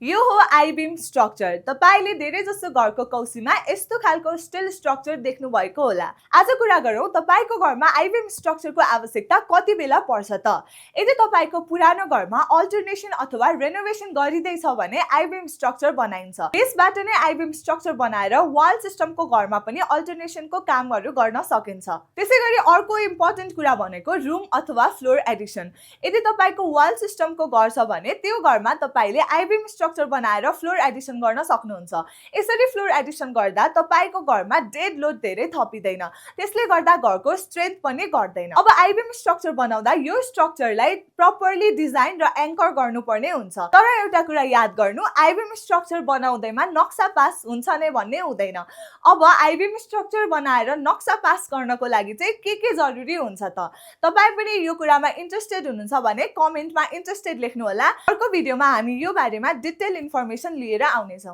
यो हो I-beam structure. तपाईले धेरै जसो घरको कौसीमा यस्तो खालको स्टिल स्ट्रक्चर देख्नु भएको होला। आज कुरा गरौँ तपाईको घरमा आई-बीम स्ट्रक्चरको आवश्यकता कति बेला पर्छ त। यदि तपाईको पुरानो घरमा अल्टरनेसन अथवा रेनोभेसन गरिदैछ भने आई-बीम स्ट्रक्चर बनाइन्छ। यसबाट नै आई-बीम स्ट्रक्चर बनाएर वाल सिस्टमको घरमा पनि अल्टरनेसनको कामहरू गर्न सकिन्छ। त्यसैगरी अर्को इम्पोर्टेन्ट कुरा भनेको रुम अथवा फ्लोर एडिसन। यदि तपाईको वाल सिस्टमको घर छ भने त्यो घरमा तपाईले आई-बीम स्ट्रक्चर बनाएर फ्लोर एडिसन गर्न सक्नुहुन्छ। यसरी फ्लोर एडिसन गर्दा तपाईको घरमा डेड लोड धेरै थपिदैन, त्यसले गर्दा घरको स्ट्रेन्थ पनि घट्दैन। अब आई-बीम स्ट्रक्चर बनाउँदा यो स्ट्रक्चरलाई प्रपरली डिजाइन र एङ्कर गर्नुपर्ने हुन्छ। तर एउटा कुरा याद गर्नु, आई-बीम स्ट्रक्चर बनाउँदैमा नक्सा पास हुन्छ नै भन्ने हुँदैन। अब आई-बीम स्ट्रक्चर बनाएर नक्सा पास गर्नको लागि चाहिँ के जरुरी हुन्छ त। तपाई पनि यो कुरामा इन्ट्रेस्टेड हुनुहुन्छ भने कमेन्टमा इन्ट्रेस्टेड लेख्नु होला। अर्को भिडियोमा हामी यो बारेमा डिटेल इन्फर्मेसन लिएर आउने छौं।